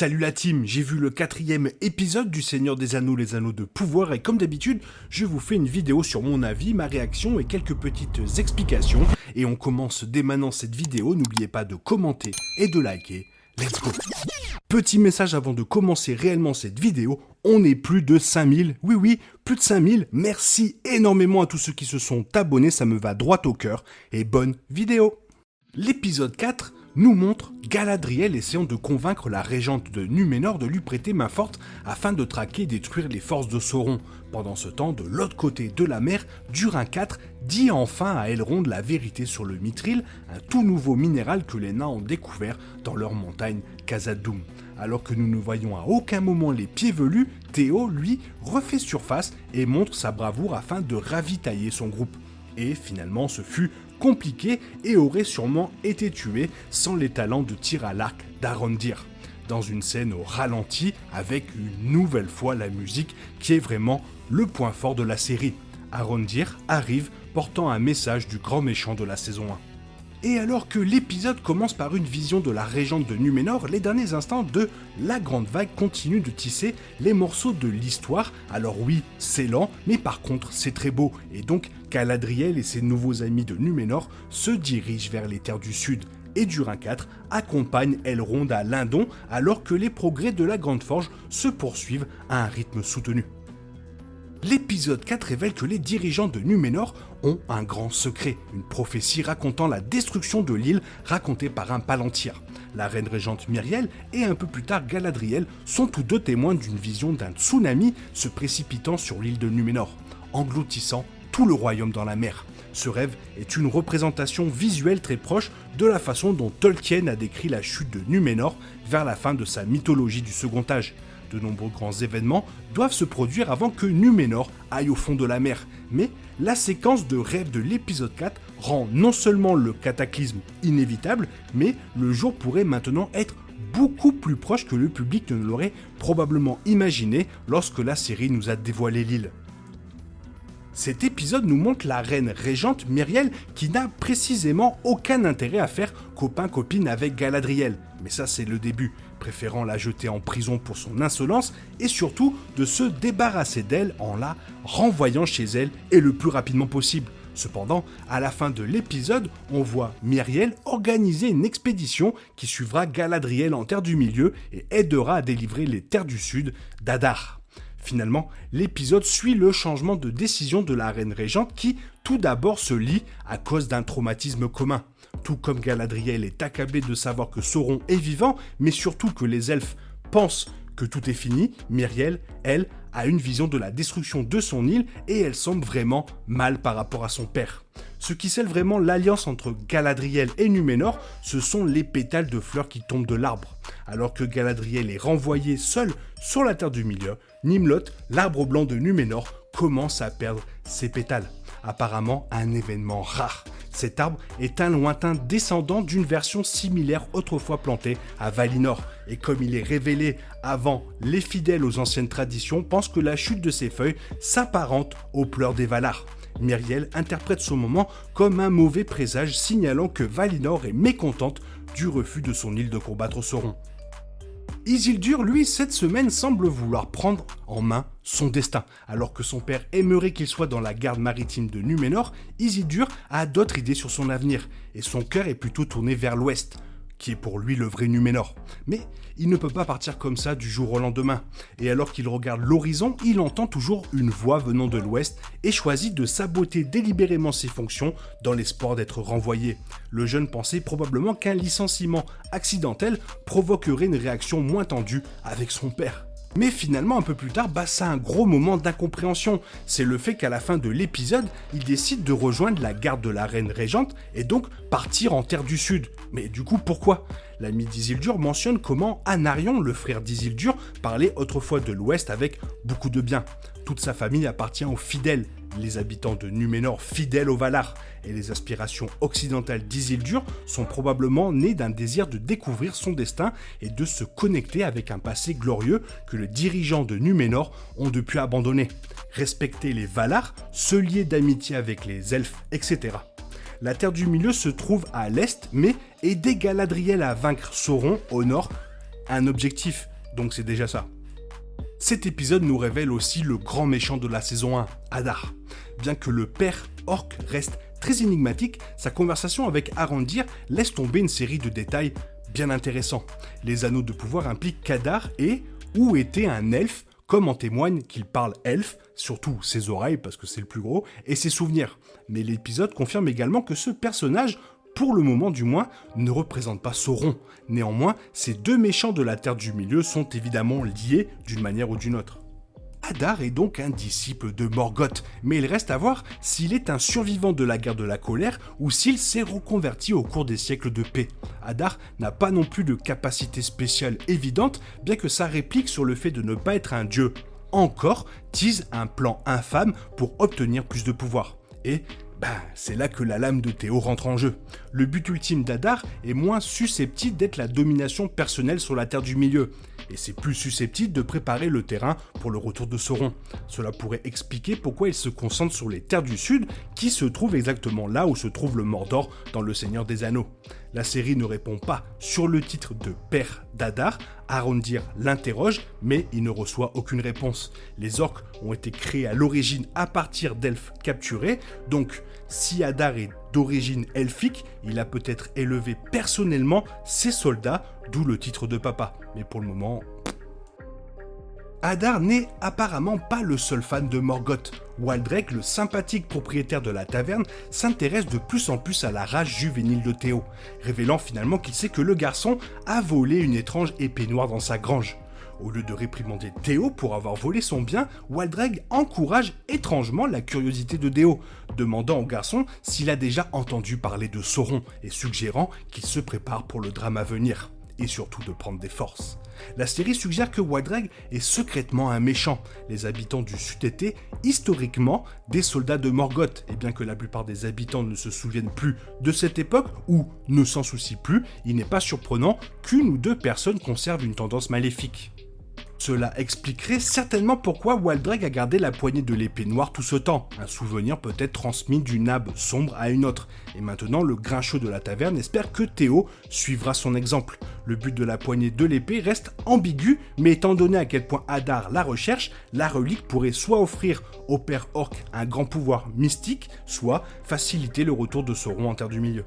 Salut la team, j'ai vu le 4e épisode du Seigneur des Anneaux, les Anneaux de Pouvoir, et comme d'habitude, je vous fais une vidéo sur mon avis, ma réaction et quelques petites explications. Et on commence dès maintenant cette vidéo, n'oubliez pas de commenter et de liker. Let's go! Petit message avant de commencer réellement cette vidéo, on est plus de 5000, oui, plus de 5000, merci énormément à tous ceux qui se sont abonnés, ça me va droit au cœur, et bonne vidéo! L'épisode 4 nous montre Galadriel essayant de convaincre la régente de Núménor de lui prêter main forte afin de traquer et détruire les forces de Sauron. Pendant ce temps, de l'autre côté de la mer, Durin IV dit enfin à Elrond la vérité sur le mithril, un tout nouveau minéral que les nains ont découvert dans leur montagne Khazad-dûm. Alors que nous ne voyons à aucun moment les pieds velus, Théo, lui, refait surface et montre sa bravoure afin de ravitailler son groupe. Et finalement, ce fut compliqué et aurait sûrement été tué sans les talents de tir à l'arc d'Arondir. Dans une scène au ralenti avec une nouvelle fois la musique qui est vraiment le point fort de la série. Arondir arrive portant un message du grand méchant de la saison 1. Et alors que l'épisode commence par une vision de la régente de Núménor, les derniers instants de La Grande Vague continuent de tisser les morceaux de l'histoire. Alors oui, c'est lent, mais par contre c'est très beau. Et donc Galadriel et ses nouveaux amis de Núménor se dirigent vers les terres du Sud. Et Durin IV accompagne Elrond à Lindon alors que les progrès de la Grande Forge se poursuivent à un rythme soutenu. L'épisode 4 révèle que les dirigeants de Núménor ont un grand secret, une prophétie racontant la destruction de l'île racontée par un palantir. La reine régente Myriel et un peu plus tard Galadriel sont tous deux témoins d'une vision d'un tsunami se précipitant sur l'île de Núménor, engloutissant tout le royaume dans la mer. Ce rêve est une représentation visuelle très proche de la façon dont Tolkien a décrit la chute de Núménor vers la fin de sa mythologie du Second Âge. De nombreux grands événements doivent se produire avant que Núménor aille au fond de la mer, mais la séquence de rêve de l'épisode 4 rend non seulement le cataclysme inévitable, mais le jour pourrait maintenant être beaucoup plus proche que le public ne l'aurait probablement imaginé lorsque la série nous a dévoilé l'île. Cet épisode nous montre la reine régente Myriel qui n'a précisément aucun intérêt à faire copain-copine avec Galadriel. Mais ça c'est le début, préférant la jeter en prison pour son insolence et surtout de se débarrasser d'elle en la renvoyant chez elle et le plus rapidement possible. Cependant, à la fin de l'épisode, on voit Myriel organiser une expédition qui suivra Galadriel en Terre du Milieu et aidera à délivrer les Terres du Sud d'Adar. Finalement, l'épisode suit le changement de décision de la reine régente qui, tout d'abord, se lie à cause d'un traumatisme commun. Tout comme Galadriel est accablée de savoir que Sauron est vivant, mais surtout que les elfes pensent que tout est fini, Myriel, elle, a une vision de la destruction de son île et elle semble vraiment mal par rapport à son père. Ce qui scelle vraiment l'alliance entre Galadriel et Núménor, ce sont les pétales de fleurs qui tombent de l'arbre. Alors que Galadriel est renvoyée seule sur la Terre du Milieu, Nimlot, l'arbre blanc de Núménor, commence à perdre ses pétales. Apparemment un événement rare. Cet arbre est un lointain descendant d'une version similaire autrefois plantée à Valinor. Et comme il est révélé avant, les fidèles aux anciennes traditions pensent que la chute de ses feuilles s'apparente aux pleurs des Valar. Myriel interprète ce moment comme un mauvais présage signalant que Valinor est mécontente du refus de son île de combattre Sauron. Isildur, lui, cette semaine, semble vouloir prendre en main son destin. Alors que son père aimerait qu'il soit dans la garde maritime de Núménor, Isildur a d'autres idées sur son avenir, et son cœur est plutôt tourné vers l'ouest, qui est pour lui le vrai Núménor. Mais il ne peut pas partir comme ça du jour au lendemain. Et alors qu'il regarde l'horizon, il entend toujours une voix venant de l'ouest et choisit de saboter délibérément ses fonctions dans l'espoir d'être renvoyé. Le jeune pensait probablement qu'un licenciement accidentel provoquerait une réaction moins tendue avec son père. Mais finalement, un peu plus tard, ça a un gros moment d'incompréhension. C'est le fait qu'à la fin de l'épisode, il décide de rejoindre la garde de la reine régente et donc partir en Terre du Sud. Mais du coup, pourquoi ? L'ami d'Isildur mentionne comment Anarion, le frère d'Isildur, parlait autrefois de l'Ouest avec beaucoup de bien. Toute sa famille appartient aux fidèles, les habitants de Núménor fidèles aux Valar, et les aspirations occidentales d'Isildur sont probablement nées d'un désir de découvrir son destin et de se connecter avec un passé glorieux que les dirigeants de Núménor ont depuis abandonné. Respecter les Valar, se lier d'amitié avec les elfes, etc. La Terre du Milieu se trouve à l'est, mais aider Galadriel à vaincre Sauron au nord, un objectif donc c'est déjà ça. Cet épisode nous révèle aussi le grand méchant de la saison 1, Hadar. Bien que le père orc reste très énigmatique, sa conversation avec Arondir laisse tomber une série de détails bien intéressants. Les anneaux de pouvoir impliquent qu'Hadar est ou était un elfe, comme en témoigne qu'il parle elfe, surtout ses oreilles parce que c'est le plus gros, et ses souvenirs. Mais l'épisode confirme également que ce personnage, pour le moment du moins, ne représente pas Sauron. Néanmoins, ces deux méchants de la Terre du Milieu sont évidemment liés d'une manière ou d'une autre. Hadar est donc un disciple de Morgoth, mais il reste à voir s'il est un survivant de la guerre de la colère ou s'il s'est reconverti au cours des siècles de paix. Hadar n'a pas non plus de capacité spéciale évidente, bien que sa réplique sur le fait de ne pas être un dieu encore tease un plan infâme pour obtenir plus de pouvoir. Et c'est là que la lame de Théo rentre en jeu. Le but ultime d'Hadar est moins susceptible d'être la domination personnelle sur la Terre du Milieu, et c'est plus susceptible de préparer le terrain pour le retour de Sauron. Cela pourrait expliquer pourquoi il se concentre sur les Terres du Sud, qui se trouvent exactement là où se trouve le Mordor dans Le Seigneur des Anneaux. La série ne répond pas sur le titre de père d'Hadar, Arondir l'interroge, mais il ne reçoit aucune réponse. Les orques ont été créés à l'origine à partir d'elfes capturés, donc si Hadar est d'origine elfique, il a peut-être élevé personnellement ses soldats, d'où le titre de papa. Mais pour le moment... Hadar n'est apparemment pas le seul fan de Morgoth. Waldrake, le sympathique propriétaire de la taverne, s'intéresse de plus en plus à la rage juvénile de Théo, révélant finalement qu'il sait que le garçon a volé une étrange épée noire dans sa grange. Au lieu de réprimander Théo pour avoir volé son bien, Waldrake encourage étrangement la curiosité de Théo, demandant au garçon s'il a déjà entendu parler de Sauron et suggérant qu'il se prépare pour le drame à venir, et surtout de prendre des forces. La série suggère que Waldrake est secrètement un méchant. Les habitants du Sud étaient, historiquement, des soldats de Morgoth, et bien que la plupart des habitants ne se souviennent plus de cette époque, ou ne s'en soucient plus, il n'est pas surprenant qu'une ou deux personnes conservent une tendance maléfique. Cela expliquerait certainement pourquoi Waldrake a gardé la poignée de l'épée noire tout ce temps, un souvenir peut-être transmis d'une âme sombre à une autre. Et maintenant, le grincheux de la taverne espère que Théo suivra son exemple. Le but de la poignée de l'épée reste ambigu, mais étant donné à quel point Hadar la recherche, la relique pourrait soit offrir au père orc un grand pouvoir mystique, soit faciliter le retour de Sauron en Terre du Milieu.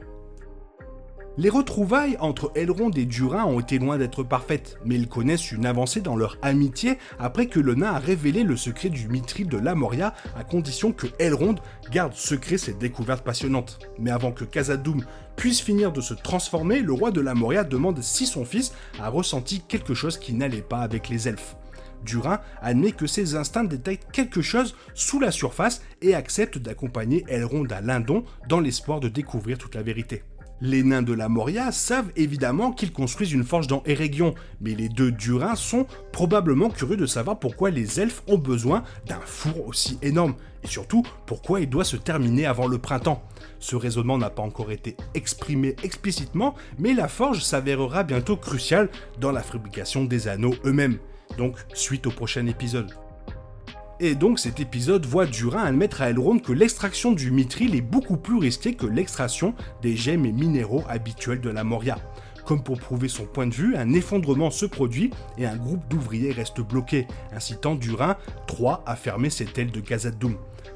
Les retrouvailles entre Elrond et Durin ont été loin d'être parfaites, mais ils connaissent une avancée dans leur amitié après que le nain a révélé le secret du mithril de la Moria, à condition que Elrond garde secret ses découvertes passionnantes. Mais avant que Khazad-dûm puisse finir de se transformer, le roi de la Moria demande si son fils a ressenti quelque chose qui n'allait pas avec les elfes. Durin admet que ses instincts détectent quelque chose sous la surface et accepte d'accompagner Elrond à Lindon dans l'espoir de découvrir toute la vérité. Les nains de la Moria savent évidemment qu'ils construisent une forge dans Eregion, mais les deux Durin sont probablement curieux de savoir pourquoi les elfes ont besoin d'un four aussi énorme, et surtout pourquoi il doit se terminer avant le printemps. Ce raisonnement n'a pas encore été exprimé explicitement, mais la forge s'avérera bientôt cruciale dans la fabrication des anneaux eux-mêmes, donc suite au prochain épisode. Et donc cet épisode voit Durin admettre à Elrond que l'extraction du mithril est beaucoup plus risquée que l'extraction des gemmes et minéraux habituels de la Moria. Comme pour prouver son point de vue, un effondrement se produit et un groupe d'ouvriers reste bloqué, incitant Durin III à fermer cette aile de Khazad-dûm.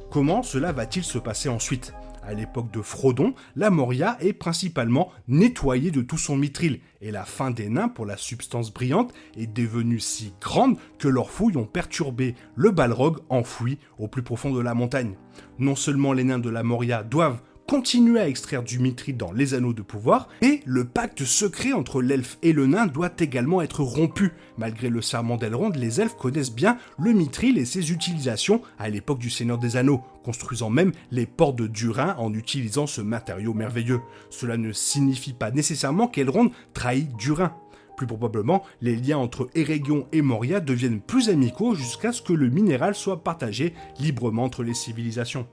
Comment cela va-t-il se passer ensuite ? À l'époque de Frodon, la Moria est principalement nettoyée de tout son mithril, et la faim des nains pour la substance brillante est devenue si grande que leurs fouilles ont perturbé le Balrog enfoui au plus profond de la montagne. Non seulement les nains de la Moria doivent continuer à extraire du mithril dans les anneaux de pouvoir, et le pacte secret entre l'elfe et le nain doit également être rompu. Malgré le serment d'Elrond, les elfes connaissent bien le mithril et ses utilisations à l'époque du Seigneur des Anneaux, construisant même les portes de Durin en utilisant ce matériau merveilleux. Cela ne signifie pas nécessairement qu'Elrond trahit Durin. Plus probablement, les liens entre Eregion et Moria deviennent plus amicaux jusqu'à ce que le minéral soit partagé librement entre les civilisations.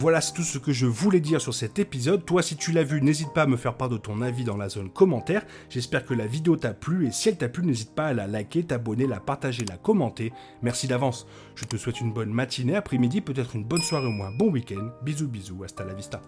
Voilà, c'est tout ce que je voulais dire sur cet épisode. Toi, si tu l'as vu, n'hésite pas à me faire part de ton avis dans la zone commentaire. J'espère que la vidéo t'a plu, et si elle t'a plu, n'hésite pas à la liker, t'abonner, la partager, la commenter. Merci d'avance. Je te souhaite une bonne matinée, après-midi, peut-être une bonne soirée ou un bon week-end. Bisous bisous, hasta la vista.